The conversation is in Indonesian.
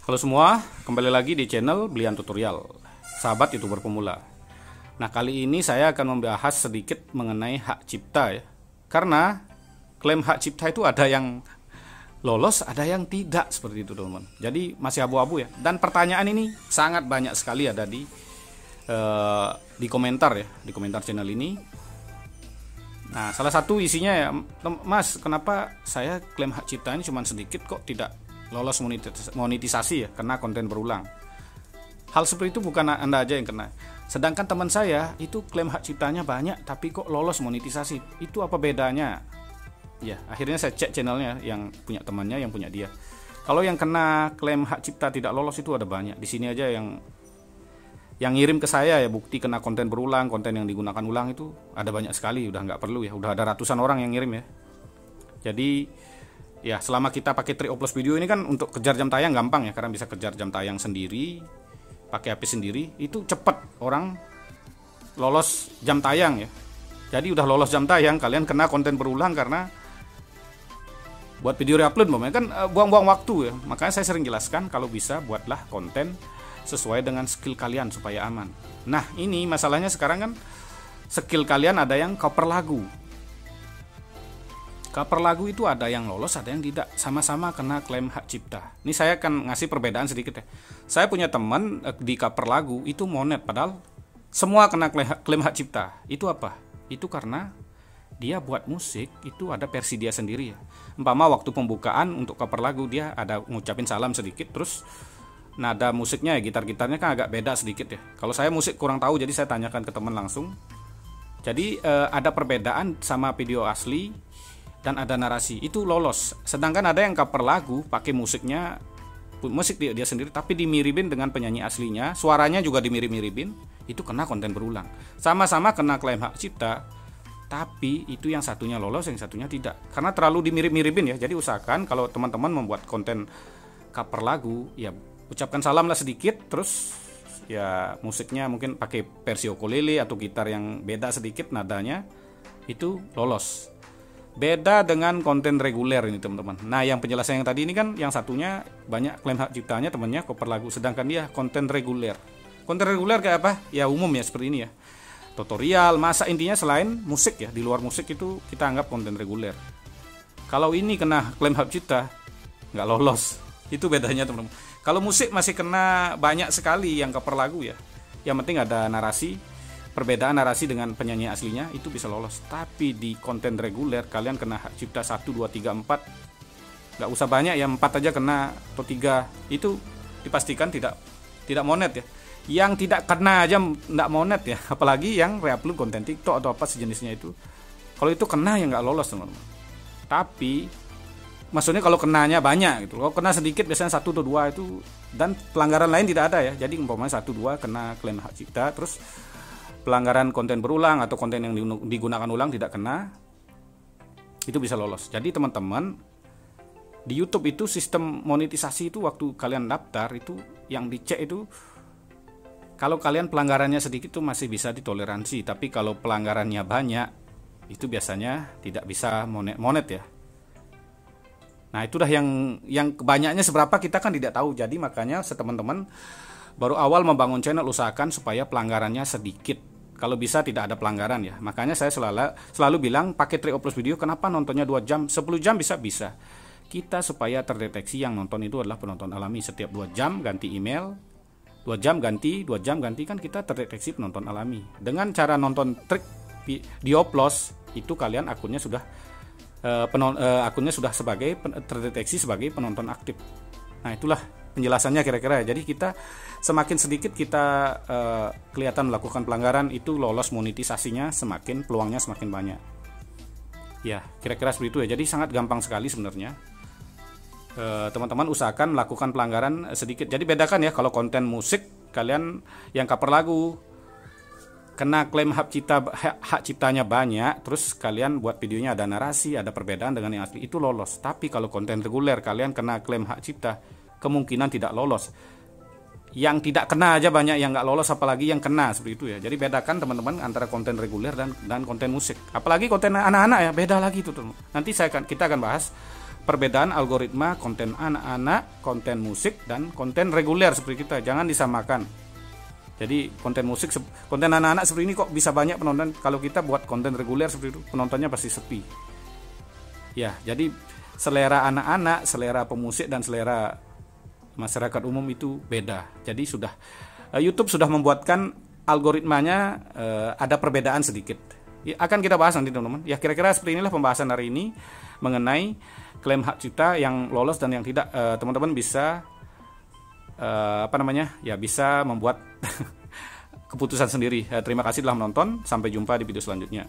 Halo semua, kembali lagi di channel Blian Tutorial, sahabat YouTuber pemula. Nah, kali ini saya akan membahas sedikit mengenai hak cipta ya. Karena klaim hak cipta itu ada yang lolos, ada yang tidak, seperti itu teman-teman. Jadi masih abu-abu ya. Dan pertanyaan ini sangat banyak sekali ada di komentar ya, di komentar channel ini. Nah, salah satu isinya ya, Mas, kenapa saya klaim hak cipta ini cuma sedikit kok tidak lolos monetisasi ya, karena konten berulang. Hal seperti itu bukan Anda aja yang kena. Sedangkan teman saya itu klaim hak ciptanya banyak tapi kok lolos monetisasi. Itu apa bedanya? Ya, akhirnya saya cek channelnya yang punya temannya, yang punya dia. Kalau yang kena klaim hak cipta tidak lolos itu ada banyak. Di sini aja yang ngirim ke saya ya bukti kena konten berulang, konten yang digunakan ulang itu ada banyak sekali, udah nggak perlu ya, udah ada ratusan orang yang ngirim ya. Jadi ya, selama kita pakai Trik Upload Video ini kan untuk kejar jam tayang gampang ya, karena bisa kejar jam tayang sendiri, pakai HP sendiri, itu cepat orang lolos jam tayang ya. Jadi udah lolos jam tayang, kalian kena konten berulang karena buat video reupload kan buang-buang waktu ya. Makanya saya sering jelaskan kalau bisa buatlah konten sesuai dengan skill kalian supaya aman. Nah, ini masalahnya sekarang kan skill kalian ada yang cover lagu. Cover lagu itu ada yang lolos, ada yang tidak. Sama-sama kena klaim hak cipta. Ini saya akan ngasih perbedaan sedikit ya. Saya punya teman di cover lagu itu monet, padahal semua kena klaim hak cipta. Itu apa? Itu karena dia buat musik itu ada versi dia sendiri ya. Umpama waktu pembukaan untuk cover lagu dia ada ngucapin salam sedikit, terus nada musiknya ya, gitar-gitarnya kan agak beda sedikit ya. Kalau saya musik kurang tahu, jadi saya tanyakan ke teman langsung. Jadi ada perbedaan sama video asli dan ada narasi, itu lolos. Sedangkan ada yang cover lagu pakai musik dia sendiri tapi dimiripin dengan penyanyi aslinya, suaranya juga dimirip-miripin, itu kena konten berulang. Sama-sama kena klaim hak cipta, tapi itu yang satunya lolos, yang satunya tidak, karena terlalu dimirip-miripin ya. Jadi usahakan kalau teman-teman membuat konten cover lagu ya, ucapkan salam lah sedikit, terus ya musiknya mungkin pakai versi ukulele atau gitar yang beda sedikit nadanya, itu lolos. Beda dengan konten reguler ini teman-teman. Nah, yang penjelasan yang tadi ini kan yang satunya banyak klaim hak ciptanya temannya cover lagu, sedangkan dia konten reguler. Konten reguler kayak apa? Ya umum ya, seperti ini ya. Tutorial, masak, intinya selain musik ya, di luar musik itu kita anggap konten reguler. Kalau ini kena klaim hak cipta, nggak lolos. Itu bedanya teman-teman. Kalau musik masih kena banyak sekali yang cover lagu ya. Yang penting ada narasi. Perbedaan narasi dengan penyanyi aslinya itu bisa lolos. Tapi di konten reguler kalian kena hak cipta 1, 2, 3, 4. Nggak usah banyak ya, 4 aja kena atau 3. Itu dipastikan tidak monet ya. Yang tidak kena aja nggak monet ya. Apalagi yang reupload konten TikTok atau apa sejenisnya itu. Kalau itu kena ya nggak lolos teman-teman. Tapi maksudnya kalau kenanya banyak gitu. Kalau kena sedikit biasanya 1 atau 2 itu, dan pelanggaran lain tidak ada ya. Jadi umpamanya 1, 2 kena klaim hak cipta, terus pelanggaran konten berulang atau konten yang digunakan ulang tidak kena, itu bisa lolos. Jadi teman-teman, di YouTube itu sistem monetisasi itu waktu kalian daftar itu yang dicek itu kalau kalian pelanggarannya sedikit itu masih bisa ditoleransi, tapi kalau pelanggarannya banyak itu biasanya tidak bisa monet ya. Nah, itu dah yang banyaknya seberapa kita kan tidak tahu. Jadi makanya teman-teman baru awal membangun channel usahakan supaya pelanggarannya sedikit. Kalau bisa tidak ada pelanggaran ya. Makanya saya selalu bilang pakai Trik Upload Video, kenapa nontonnya 2 jam, 10 jam bisa. Kita supaya terdeteksi yang nonton itu adalah penonton alami. Setiap 2 jam ganti email, 2 jam ganti, 2 jam ganti, kan kita terdeteksi penonton alami. Dengan cara nonton Trik di Upload itu kalian akunnya sudah terdeteksi sebagai penonton aktif. Nah, itulah penjelasannya kira-kira ya. Jadi kita semakin sedikit kita kelihatan melakukan pelanggaran, itu lolos monetisasinya semakin, peluangnya semakin banyak. Ya, kira-kira seperti itu ya. Jadi sangat gampang sekali sebenarnya. Teman-teman usahakan melakukan pelanggaran sedikit. Jadi bedakan ya, kalau konten musik kalian yang cover lagu kena klaim hak ciptanya banyak, terus kalian buat videonya ada narasi, ada perbedaan dengan yang asli, itu lolos. Tapi kalau konten reguler kalian kena klaim hak cipta, kemungkinan tidak lolos. Yang tidak kena aja banyak yang nggak lolos, apalagi yang kena, seperti itu ya. Jadi bedakan teman-teman antara konten reguler dan konten musik. Apalagi konten anak-anak ya, beda lagi itu teman. Nanti kita akan bahas perbedaan algoritma konten anak-anak, konten musik, dan konten reguler seperti kita. Jangan disamakan. Jadi konten musik, konten anak-anak seperti ini kok bisa banyak penonton. Kalau kita buat konten reguler seperti itu, penontonnya pasti sepi. Ya, jadi selera anak-anak, selera pemusik, dan selera masyarakat umum itu beda. Jadi YouTube sudah membuatkan algoritmanya ada perbedaan sedikit. Ya, akan kita bahas nanti teman-teman. Ya, kira-kira seperti inilah pembahasan hari ini mengenai klaim hak cipta yang lolos dan yang tidak. Teman-teman bisa bisa membuat keputusan sendiri. Terima kasih telah menonton. Sampai jumpa di video selanjutnya.